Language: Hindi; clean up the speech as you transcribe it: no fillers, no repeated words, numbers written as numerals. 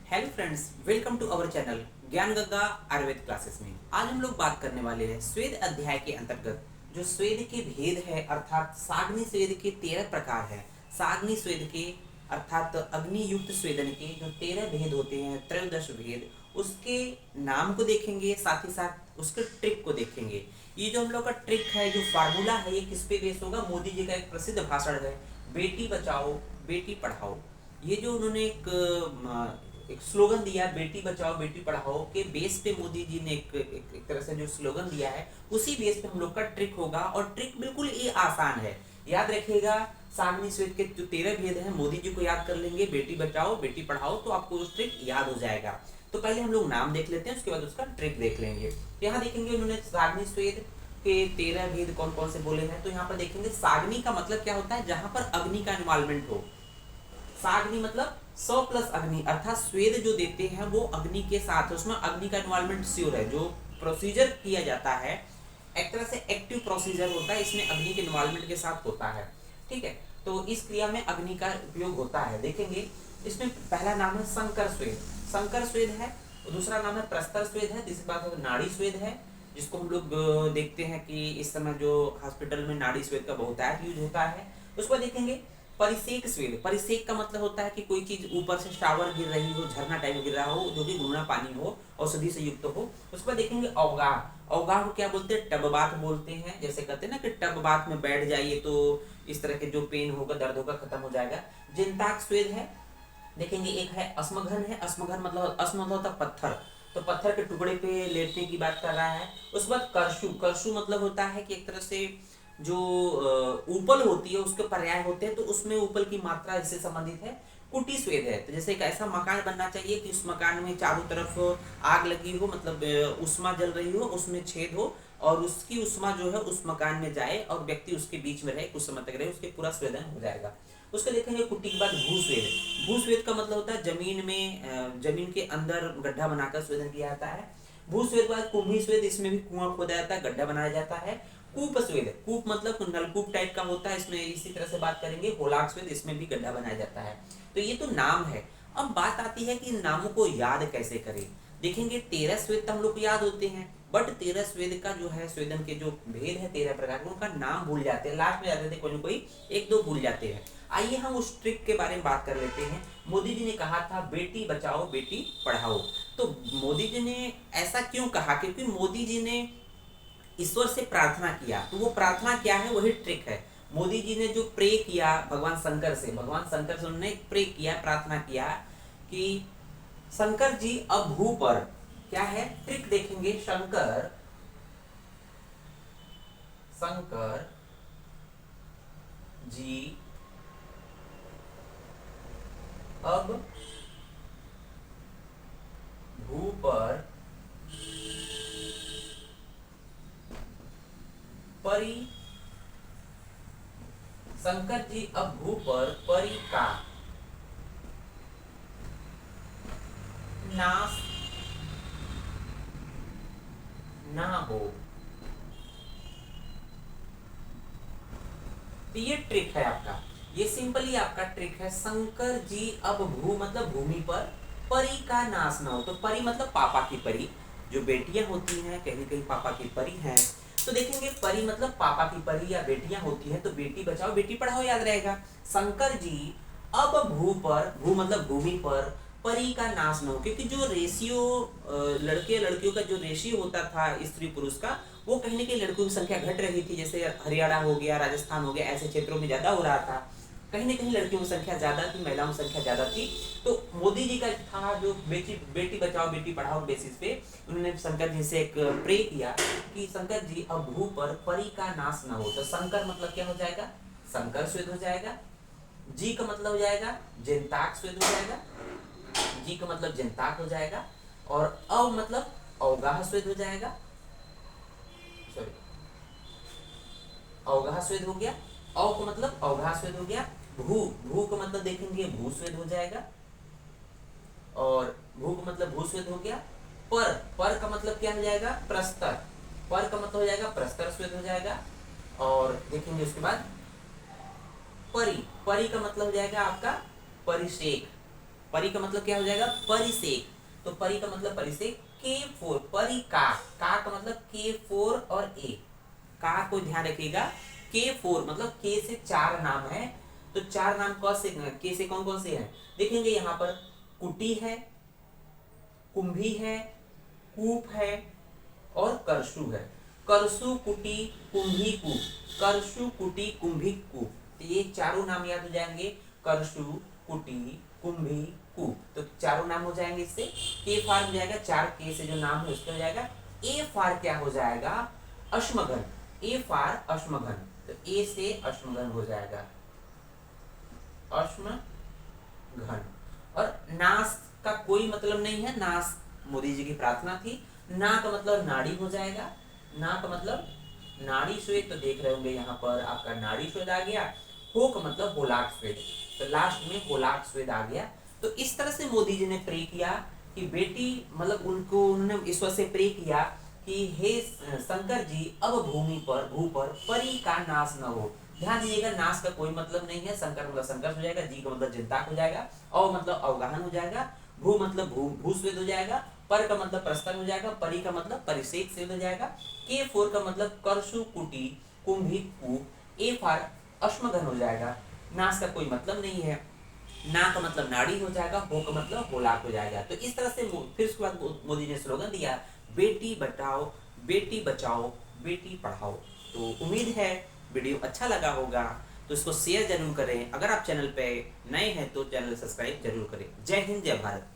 Hello friends, welcome to our channel Gyan Ganga Ayurveda classes में। आज हम लोग बात करने वाले हैं स्वेद अध्याय के अंतर्गत जो स्वेद के भेद है, अर्थात साग्नि स्वेद के 13 प्रकार है। साग्नि स्वेद के अर्थात अग्नि युक्त स्वेदन के जो 13 भेद होते हैं, त्रयोदश भेद, उसके नाम को देखेंगे, साथ ही साथ उसके ट्रिक को देखेंगे। ये जो हम लोग का ट्रिक है, जो फार्मूला है, ये किस पे बेस होगा? मोदी जी का एक प्रसिद्ध भाषण है, बेटी बचाओ बेटी पढ़ाओ। ये जो उन्होंने एक स्लोगन दिया, बेटी बचाओ बेटी पढ़ाओ के बेस पे मोदी जी ने एक तरह से जो स्लोगन दिया है, उसी बेस पे हम लोग का ट्रिक होगा। और ट्रिक बिल्कुल ये आसान है, याद रखिएगा। साग्नि स्वेद के जो 13 भेद हैं, मोदी जी को याद कर लेंगे, बेटी बचाओ बेटी पढ़ाओ, तो आपको उस ट्रिक याद हो जाएगा। तो पहले हम लोग नाम देख लेते हैं, उसके बाद उसका ट्रिक देख लेंगे। यहाँ देखेंगे उन्होंने साग्नि स्वेद के 13 भेद कौन कौन से बोले हैं। तो यहाँ पर देखेंगे साग्नि का मतलब क्या होता है? जहां पर अग्नि का इन्वॉल्वमेंट हो। साग्नि मतलब 100 प्लस अग्नि, अर्थात स्वेद जो देते हैं वो अग्नि के साथ है, उसमें अग्नि का इन्वॉल्वमेंट श्योर है। जो प्रोसीजर किया जाता है एक तरह से एक्टिव प्रोसीजर होता है, इसमें अग्नि के इन्वॉल्वमेंट के साथ होता है। ठीक है, तो इस क्रिया में अग्नि का उपयोग होता है। देखेंगे इसमें पहला नाम है संकर स्वेद, संकर स्वेद है। दूसरा नाम है प्रस्तर स्वेद है। तीसरी बात है नाड़ी स्वेद है, जिसको हम लोग देखते हैं कि इस समय जो हॉस्पिटल में नाड़ी स्वेद का बहुत यूज होता है। उसको देखेंगे परिसेक स्वेद। परिसेक का मतलब होता है कि कोई चीज ऊपर से शावर गिर रही हो, झरना टाइप गिर रहा हो, जो भी गुनगुना पानी हो, औषधि से युक्त हो। उसके बाद देखेंगे अवगाह। अवगाह को क्या बोलते हैं? टब बाथ बोलते हैं। जैसे कहते हैं ना कि टब बाथ में बैठ जाइए तो इस तरह के जो पेन होगा, दर्द होगा, खत्म हो जाएगा। जिंताक स्वेद है। देखेंगे एक है अस्मघन है। अस्मघन मतलब अस्म मतलब होता पत्थर, तो पत्थर के टुकड़े पे लेटने की बात कर रहा है। उसके बाद करशु। करशु मतलब होता है कि एक तरह से जो उपल होती है उसके पर्याय होते हैं, तो उसमें उपल की मात्रा इससे संबंधित है। कुटी स्वेद है। तो जैसे एक ऐसा मकान बनना चाहिए कि उस मकान में चारों तरफ आग लगी हो, मतलब उष्मा जल रही हो, उसमें छेद हो और उसकी उष्मा जो है उस मकान में जाए और व्यक्ति उसके बीच में रहे, कुछ समय तक रहे, उसके पूरा स्वेदन हो जाएगा। उसके देखेंगे कुट्टी के बाद भूस्वेद। भूस्वेद का मतलब होता है जमीन में, जमीन के अंदर गड्ढा बनाकर स्वेदन किया जाता है। भूस्वेद के बाद कुंभी स्वेद, इसमें भी कुआं खोदा जाता है, गड्ढा बनाया जाता है। कूप स्वेद, कूप मतलब नलकूप टाइप का होता है, इसमें इसी तरह से बात करेंगे। होलाक स्वेद, इसमें भी गड्ढा बनाया जाता है। तो ये तो नाम है। अब बात आती है कि नामों को याद कैसे करें। देखेंगे 13 स्वेद तो हम लोग को याद होते हैं, बट 13 स्वेद का जो है, स्वेदन के जो भेद है 13 प्रकार के, उनका नाम भूल जाते हैं, लास्ट में जाते थे कोई ना कोई एक दो भूल जाते हैं। आइए हम उस ट्रिक के बारे में बात कर लेते हैं। मोदी जी ने कहा था बेटी बचाओ बेटी पढ़ाओ। तो मोदी जी ने ऐसा क्यों कहा? क्योंकि मोदी जी ने ईश्वर से प्रार्थना किया। तो वो प्रार्थना क्या है, वही ट्रिक है। मोदी जी ने जो प्रे किया भगवान शंकर से उन्होंने प्रे किया, प्रार्थना किया कि शंकर जी अब भू पर, क्या है ट्रिक देखेंगे। शंकर शंकर जी अब भू पर परी, शंकर जी अब भू पर परी का नाश ना हो। तो ये ट्रिक है आपका, ये सिंपली आपका ट्रिक है। शंकर जी अब भू मतलब भूमि पर, परी का नाश ना हो। तो परी मतलब पापा की परी, जो बेटियां होती हैं कहीं कहीं पापा की परी हैं। तो देखेंगे परी मतलब पापा की परी या बेटियां होती हैं, तो बेटी बचाओ बेटी पढ़ाओ याद रहेगा। शंकर जी अब भू पर, भू मतलब भूमि पर, परी का नाश न हो। क्योंकि जो रेशियो लड़के लड़कियों का जो रेशियो होता था स्त्री पुरुष का, वो कहीं ना कहीं लड़कियों की संख्या घट रही थी। जैसे हरियाणा हो गया, राजस्थान हो गया, ऐसे क्षेत्रों में ज्यादा हो रहा था। कहीं ना कहीं लड़कियों की संख्या ज्यादा थी, महिलाओं की संख्या ज्यादा थी। तो मोदी जी का था जो बेटी बचाओ बेटी पढ़ाओ बेसिस पे उन्होंने शंकर जी से एक प्रे किया कि शंकर जी अब भू पर परी का नाश न हो। तो शंकर मतलब क्या हो जाएगा? शंकर स्वेद हो जाएगा। जी का मतलब हो जाएगा जिंताक स्वेद हो जाएगा। जी का मतलब जिंताक हो जाएगा। और अव मतलब अवगाह स्वेद हो जाएगा। सॉरी, अवगाह स्वेद हो गया। अव का मतलब अवगाह स्वेद हो गया। भू, भू का मतलब देखेंगे भू स्वेद हो जाएगा। और भू का मतलब भू स्वेद हो गया। पर का मतलब क्या हो जाएगा? प्रस्तर, पर का मतलब हो जाएगा प्रस्तर स्वेद हो जाएगा। और देखेंगे उसके बाद परी, परी का मतलब हो जाएगा आपका परिषेक। परी का मतलब क्या हो जाएगा, परिसेक। तो परी का मतलब परिसेक। K4 परी का का मतलब K4 और A, का को ध्यान रखिएगा। K4 मतलब K से 4 नाम है, तो 4 नाम कौन से, K से कौन कौन से हैं देखेंगे यहाँ पर। कुटी है, कुंभी है, कूप है और करसु है। करसु कुटी कुंभी कूप, करसु कुटी कुंभी कूप, तो ये चारों नाम याद हो जाएंगे। करसु कुटी कुंभी कूप, तो चारों नाम हो जाएंगे इससे। के फार हो जाएगा, 4 के से जो नाम है उसके हो जाएगा। ए फार क्या हो जाएगा, अश्मघन। ए फार अश्मघन, तो ए से अश्मघन हो जाएगा, अश्मघन। और नास का कोई मतलब नहीं है, नास मोदी जी की प्रार्थना थी। ना का मतलब नाड़ी हो जाएगा, ना का मतलब नाड़ी श्वेत, तो देख रहे होंगे यहाँ पर आपका नाड़ी श्वेत आ गया। हो का मतलब होलाट श्वेत, तो लास्ट में होलाट श्वेत आ गया। तो इस तरह से मोदी जी ने प्रे किया कि बेटी, मतलब उनको उन्होंने ईश्वर से प्रे किया कि हे शंकर जी, अब भूमि पर भू पर परी का नाश न हो। ध्यान दीजिएगा, नाश का कोई मतलब नहीं है। शंकर मतलब संकट हो जाएगा, जी का मतलब चिंता हो जाएगा, अव मतलब अवगाहन हो जाएगा, भू मतलब भूस्वेद हो जाएगा, पर का मतलब प्रस्तर हो जाएगा, परी का मतलब परिषेक से हो जाएगा, K4 का मतलब करसु कुटी कुंभी कूप, ए फार अश्मघन हो जाएगा। नाश का कोई मतलब नहीं है। ना का मतलब नाड़ी हो जाएगा, हो का मतलब होलाक हो जाएगा। तो इस तरह से फिर उसके बाद मोदी ने स्लोगन दिया, बेटी बचाओ बेटी बचाओ बेटी पढ़ाओ। तो उम्मीद है वीडियो अच्छा लगा होगा, तो इसको शेयर जरूर करें। अगर आप चैनल पे नए हैं तो चैनल सब्सक्राइब जरूर करें। जय हिंद, जय भारत।